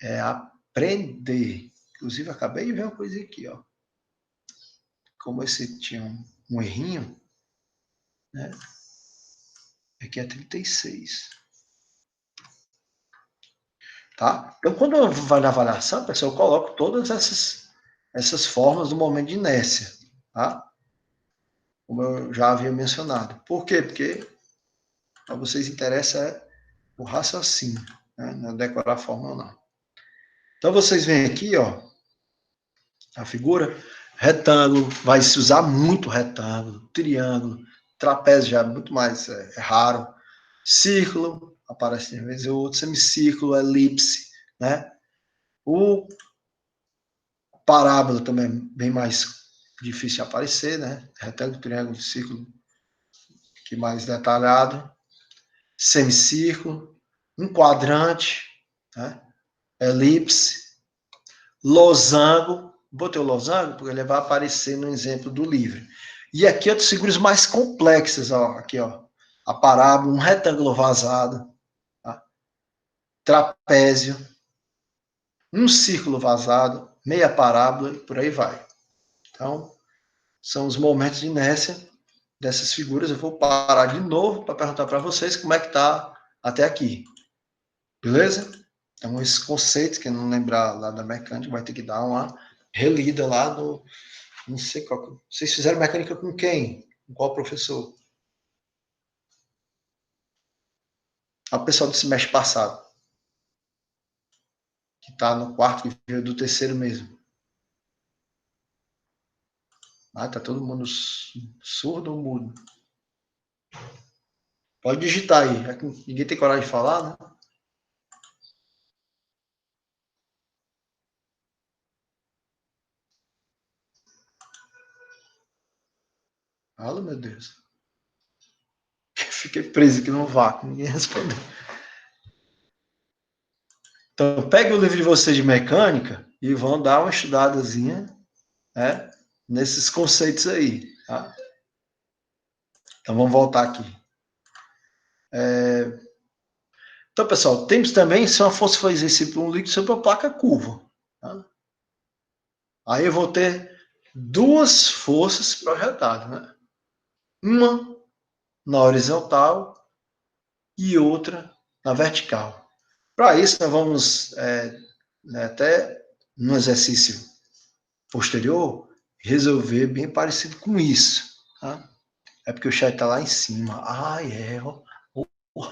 É aprender. Inclusive, acabei de ver uma coisa aqui, ó. Como esse tinha um errinho, né? Aqui é 36. Tá? Então, quando vai na avaliação, pessoal, eu coloco todas essas formas do momento de inércia. Tá? Como eu já havia mencionado. Por quê? Porque para vocês interessa o raciocínio, né? Não é decorar a fórmula, não. Então, vocês veem aqui, ó, a figura, retângulo, vai se usar muito retângulo, triângulo, trapézio já é muito mais raro, círculo, aparece às vezes outro, semicírculo, elipse, né? O parábola também é bem mais difícil de aparecer, né? Retângulo, triângulo, círculo, que mais detalhado, semicírculo, um quadrante, né? Elipse, losango, botei o losango porque ele vai aparecer no exemplo do livro. E aqui outras figuras mais complexas, ó, aqui ó, a parábola, um retângulo vazado, tá? Trapézio, um círculo vazado, meia parábola e por aí vai. Então, são os momentos de inércia dessas figuras. Eu vou parar de novo para perguntar para vocês como é que está até aqui. Beleza? Então, esses conceitos, quem não lembrar lá da mecânica, vai ter que dar uma relida lá no... Não sei qual... Vocês fizeram mecânica com quem? Com qual professor? A pessoal do semestre passado. Que está no quarto, que veio do terceiro mesmo. Ah, tá todo mundo surdo ou mudo? Pode digitar aí. Ninguém tem coragem de falar, né? Fala, meu Deus. fiquei preso aqui no vácuo, ninguém respondeu. Então, pegue o livro de vocês de mecânica e vão dar uma estudadazinha, né, nesses conceitos aí, tá? Então, vamos voltar aqui. Então, pessoal, temos também, se uma força for exercida por um líquido sobre a placa curva. Tá? Aí eu vou ter duas forças projetadas, né? Uma na horizontal e outra na vertical. Para isso, nós vamos, até no exercício posterior, resolver bem parecido com isso. Tá? É porque o chat está lá em cima.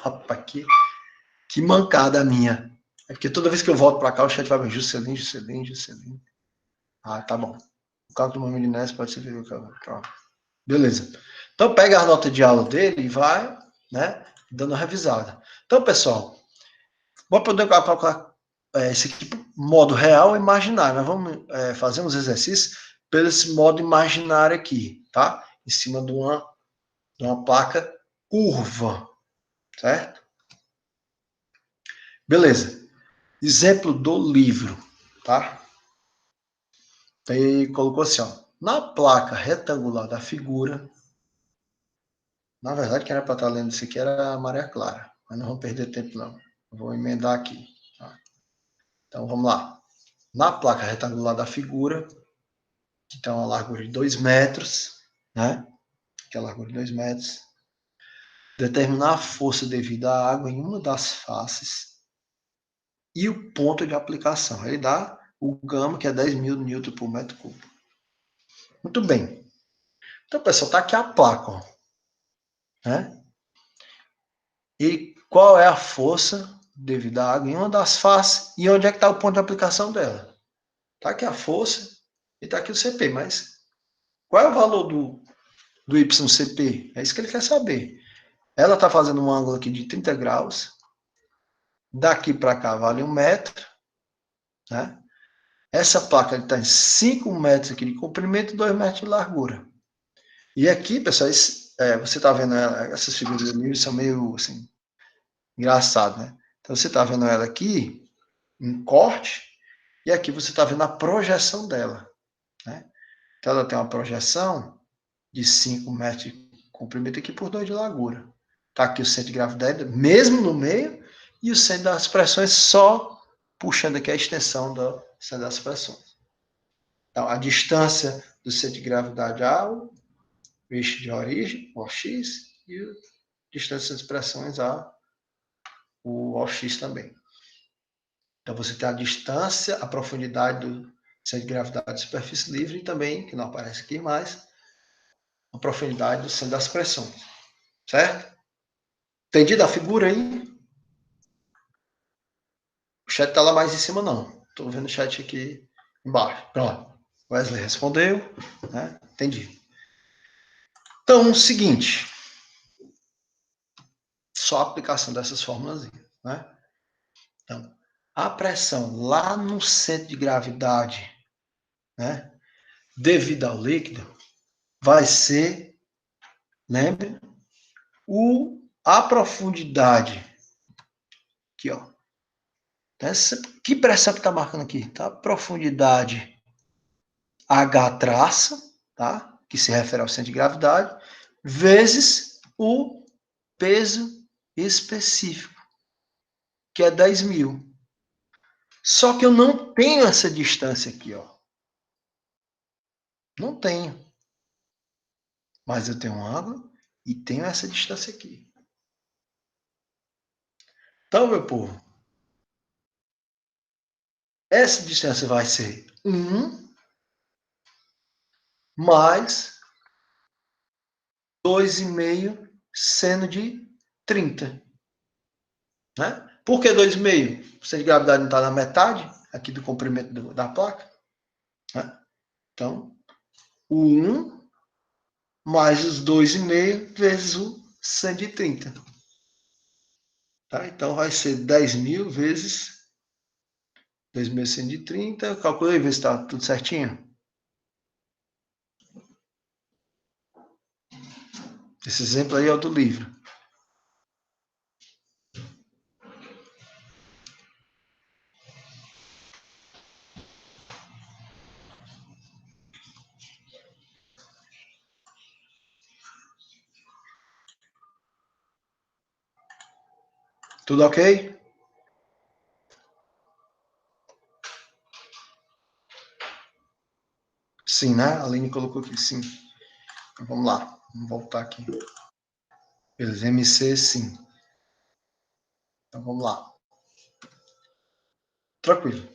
Rapaz, que mancada minha. É porque toda vez que eu volto para cá, o chat vai ver Juscelino. Ah, tá bom. O cálculo do momento de Ness pode ser verificado. Beleza. Então, pega a nota de aula dele e vai, né, dando uma revisada. Então, pessoal, vamos poder calcular esse aqui modo real e imaginário. Nós vamos fazer uns exercícios pelo esse modo imaginário aqui, tá? Em cima de uma placa curva, certo? Beleza. Exemplo do livro, tá? Aí colocou assim, ó. Na placa retangular da figura, na verdade, quem era para estar lendo isso aqui era a Maria Clara, mas não vamos perder tempo, não. Eu vou emendar aqui. Tá? Então, vamos lá. Na placa retangular da figura, que tem uma largura de 2 metros, né? Que é a largura de 2 metros. Determinar a força devida à água em uma das faces e o ponto de aplicação. Ele dá o gama, que é 10.000 newton por metro cúbico. Muito bem. Então, pessoal, está aqui a placa, ó, né? E qual é a força devida à água em uma das faces e onde é que está o ponto de aplicação dela? Está aqui a força e está aqui o CP, mas qual é o valor do YCP? É isso que ele quer saber. Ela está fazendo um ângulo aqui de 30 graus. Daqui para cá vale 1 metro. Né? Essa placa está em 5 metros aqui de comprimento e 2 metros de largura. E aqui, pessoal, você está vendo essas figuras ali, são meio assim, engraçado, né? Então você está vendo ela aqui, em corte, e aqui você está vendo a projeção dela. Né? Então ela tem uma projeção de 5 metros de comprimento aqui por 2 de largura. Está aqui o centro de gravidade, mesmo no meio, e o centro das pressões só puxando aqui a extensão do centro das pressões. Então, a distância do centro de gravidade ao eixo de origem, o OX, e a distância das pressões ao OX também. Então, você tem a distância, a profundidade do centro de gravidade de superfície livre e também, que não aparece aqui mais, a profundidade do centro das pressões. Certo? Entendido a figura aí? O chat está lá mais em cima, não. Estou vendo o chat aqui embaixo. Pronto. Wesley respondeu. Né? Entendi. Então, o seguinte. Só a aplicação dessas fórmulas. Né? Então, a pressão lá no centro de gravidade, né, devido ao líquido, vai ser, lembre, a profundidade. Aqui, ó. Que pressão que está marcando aqui? Tá? Profundidade H traça, tá? Que se refere ao centro de gravidade, vezes o peso específico, que é 10.000. Só que eu não tenho essa distância aqui, ó. Não tenho. Mas eu tenho um ângulo e tenho essa distância aqui. Então, meu povo, essa distância vai ser 1 mais 2,5 seno de 30. Né? Por que 2,5? O centro de gravidade não está na metade aqui do comprimento da placa. Né? Então, o 1 mais os 2,5 vezes o 130. Tá? Então, vai ser 10.000 vezes 2.130. Calculei, ver se está tudo certinho. Esse exemplo aí é o do livro. Tudo ok? Sim, né? A Aline colocou aqui sim. Então, vamos lá. Vamos voltar aqui. Beleza, MC sim. Então vamos lá. Tranquilo.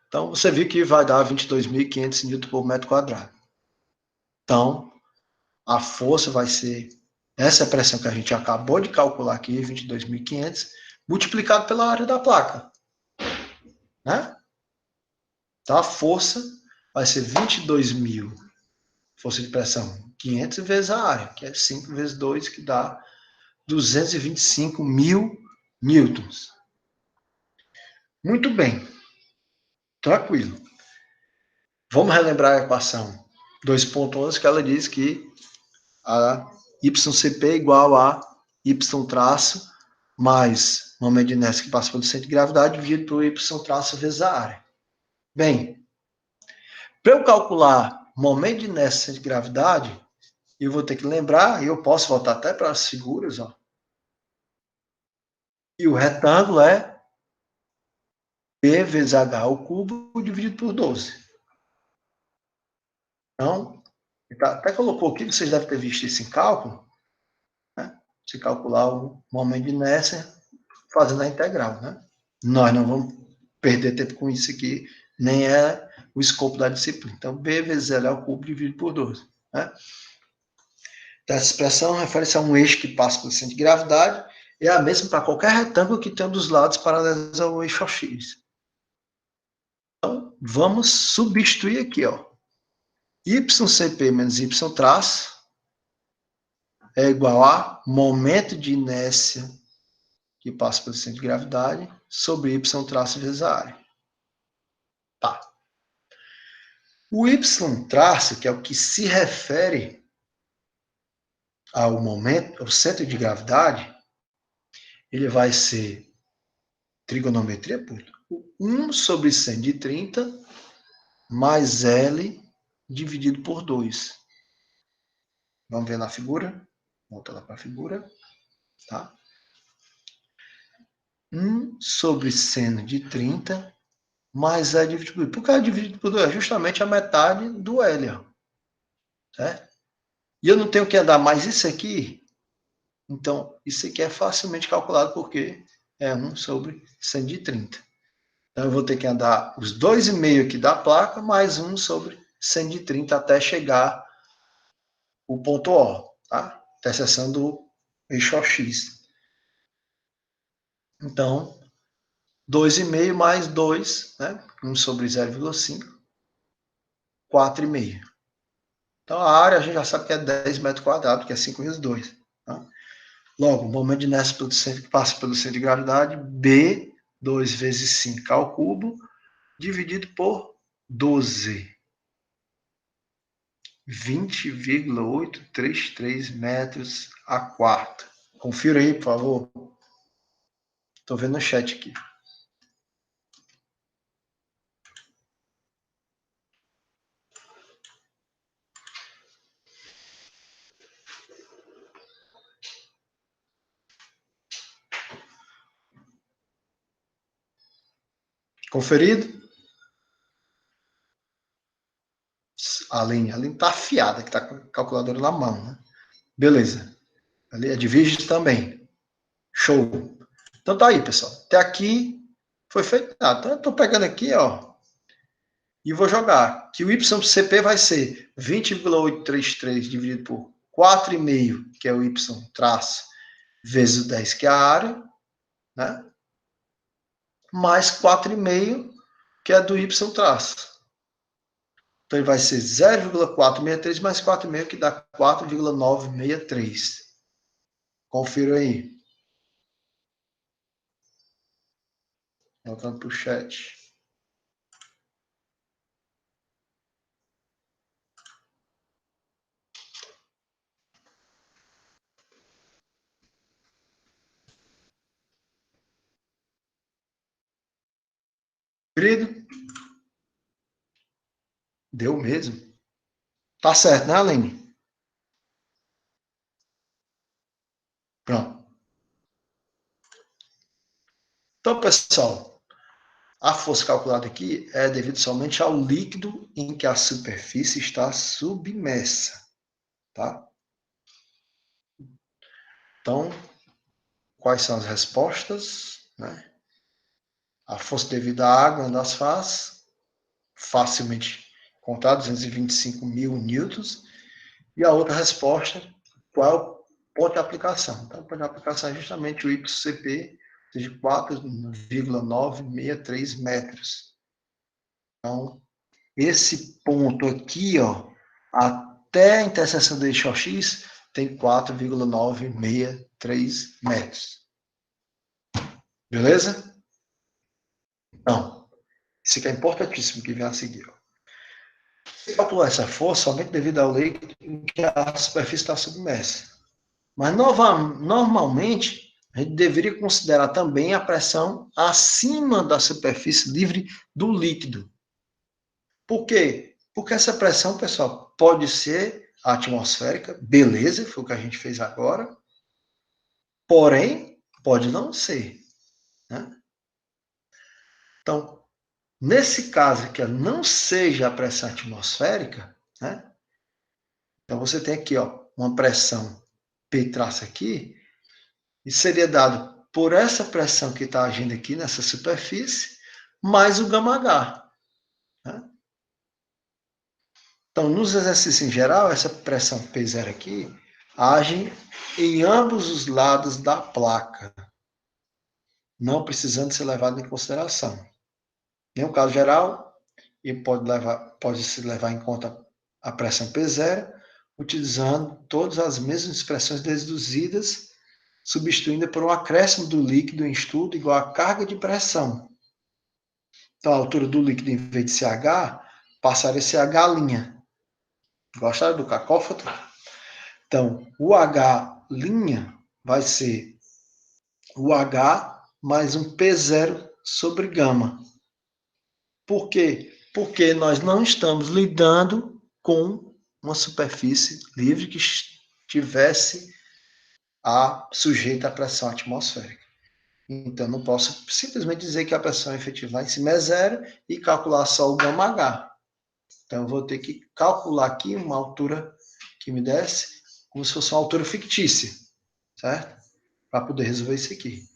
Então você viu que vai dar 22.500 Newton por metro quadrado. Então a força vai ser essa pressão que a gente acabou de calcular aqui, 22.500, multiplicado pela área da placa. Né? Então a força vai ser 22.000, força de pressão, 500 vezes a área, que é 5 vezes 2, que dá 225.000 newtons. Muito bem. Tranquilo. Vamos relembrar a equação 2.11, que ela diz que a YCP é igual a Y traço mais momento de inércia que passa pelo centro de gravidade dividido por Y traço vezes a área. Bem, para eu calcular momento de inércia centro de gravidade, eu vou ter que lembrar, e eu posso voltar até para as figuras, ó, e o retângulo é P vezes H ao cubo dividido por 12. Então, até colocou aqui, vocês devem ter visto isso em cálculo, né? Se calcular o momento de inércia fazendo a integral, né? Nós não vamos perder tempo com isso aqui, nem é o escopo da disciplina. Então, B vezes L ao cubo dividido por 12. Né? Então, essa expressão refere-se a um eixo que passa pelo centro de gravidade, é a mesma para qualquer retângulo que tenha dos lados paralelos ao eixo X. Então, vamos substituir aqui, ó. YCP menos Y traço é igual a momento de inércia que passa pelo centro de gravidade sobre Y traço vezes a área. Tá. O Y traço, que é o que se refere ao momento, ao centro de gravidade, ele vai ser trigonometria pura. 1 sobre 100 de 30 mais L dividido por 2. Vamos ver na figura? Volta lá para a figura. Tá? 1 sobre seno de 30 mais L dividido por 2. Por que L dividido por 2? É justamente a metade do L. Ó. Certo? E eu não tenho que andar mais isso aqui. Então, isso aqui é facilmente calculado porque é 1 sobre 100 de 30. Então, eu vou ter que andar os 2,5 aqui da placa, mais 1 sobre 100 de 30 até chegar o ponto O, tá? Até a seção do eixo X. Então, 2,5 mais 2, né? 1 sobre 0,5, 4,5. Então, a área a gente já sabe que é 10 metros quadrados, que é 5 vezes 2. Tá? Logo, o momento de inércia que passa pelo centro de gravidade, B, 2 vezes 5 ao cubo, dividido por 12. 20,833 metros a quarto. Confira aí, por favor. Estou vendo no chat aqui. Conferido? A Aline está afiada, que está com a calculadora na mão. Né? Beleza. Ali é de Virgis também. Show. Então tá aí, pessoal. Até aqui foi feito nada. Então eu estou pegando aqui, ó, e vou jogar. Que o YCP vai ser 20,833 dividido por 4,5, que é o Y traço, vezes o 10, que é a área, né? Mais 4,5, que é do Y traço. Então, ele vai ser 0,463 mais 4,5, que dá 4,963. Confira aí. Voltando para o chat. Querido? Deu mesmo. Tá certo, né, Aline? Pronto. Então, pessoal, a força calculada aqui é devido somente ao líquido em que a superfície está submersa, tá? Então, quais são as respostas, né? A força devida à água em das fases, facilmente contar, 225 mil newtons. E a outra resposta, qual é o ponto de aplicação? Então, o ponto de aplicação é justamente o YCP, ou seja, 4,963 metros. Então, esse ponto aqui, ó, até a interseção do eixo X, tem 4,963 metros. Beleza? Então, isso aqui é importantíssimo que vem a seguir. Ó. Você calcular essa força somente devido ao líquido em que a superfície está submersa. Mas, normalmente, a gente deveria considerar também a pressão acima da superfície livre do líquido. Por quê? Porque essa pressão, pessoal, pode ser atmosférica, beleza, foi o que a gente fez agora, porém, pode não ser. Né? Então, nesse caso que não seja a pressão atmosférica, né? Então você tem aqui, ó, uma pressão P traço aqui, e seria dado por essa pressão que está agindo aqui nessa superfície, mais o γH. Né? Então, nos exercícios em geral, essa pressão P0 aqui age em ambos os lados da placa, não precisando ser levado em consideração. Em um caso geral, e pode se levar em conta a pressão P0, utilizando todas as mesmas expressões deduzidas, substituindo por um acréscimo do líquido em estudo igual à carga de pressão. Então, a altura do líquido, em vez de CH, passaria a ser H'. Gostaram do cacófato? Então, o H' vai ser o H mais um P0 sobre gama. Por quê? Porque nós não estamos lidando com uma superfície livre que estivesse sujeita à pressão atmosférica. Então, não posso simplesmente dizer que a pressão efetiva lá em cima é zero e calcular só o γH. Então, eu vou ter que calcular aqui uma altura que me desse como se fosse uma altura fictícia, certo? Para poder resolver isso aqui.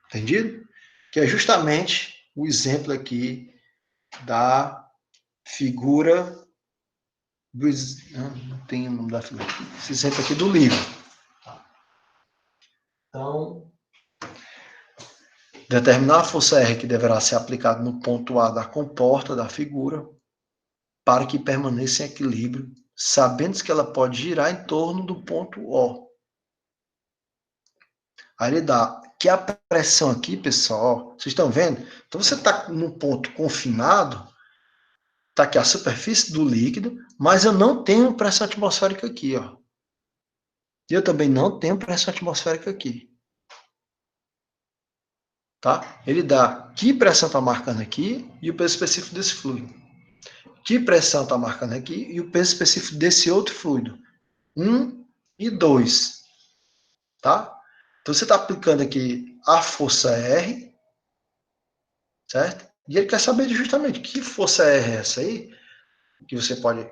Entendido? Que é justamente o exemplo aqui da figura do... Não tem o nome da figura. Esse exemplo aqui do livro. Então, determinar a força R que deverá ser aplicada no ponto A da comporta da figura para que permaneça em equilíbrio, sabendo que ela pode girar em torno do ponto O. Aí ele dá que a pressão aqui, pessoal, ó, vocês estão vendo? Então você está num ponto confinado, está aqui a superfície do líquido, mas eu não tenho pressão atmosférica aqui, ó. E eu também não tenho pressão atmosférica aqui. Tá? Ele dá que pressão está marcando aqui e o peso específico desse fluido. Que pressão está marcando aqui e o peso específico desse outro fluido. 1 e 2. Tá? Então você está aplicando aqui a força R, certo? E ele quer saber justamente que força R é essa aí, que você pode...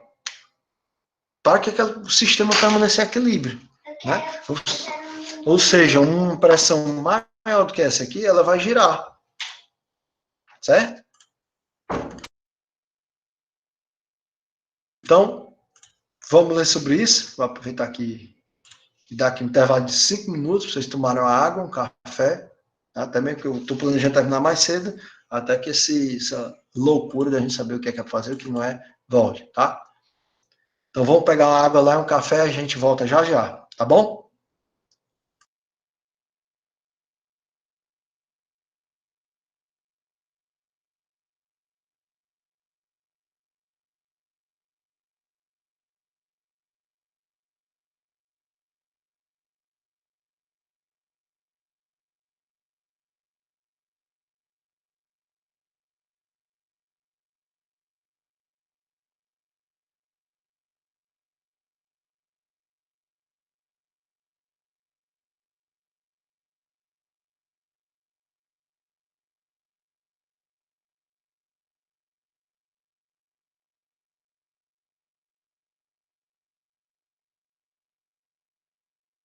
para que o sistema permaneça em equilíbrio. Né? Ou seja, uma pressão maior do que essa aqui, ela vai girar. Certo? Então, vamos ler sobre isso. Vou aproveitar aqui e dar aqui um intervalo de 5 minutos para vocês tomarem uma água, um café. Tá? Também porque eu estou planejando terminar mais cedo, até que essa loucura da gente saber o que é fazer e o que não é, volte, tá? Então vamos pegar uma água lá, um café, a gente volta já já, tá bom?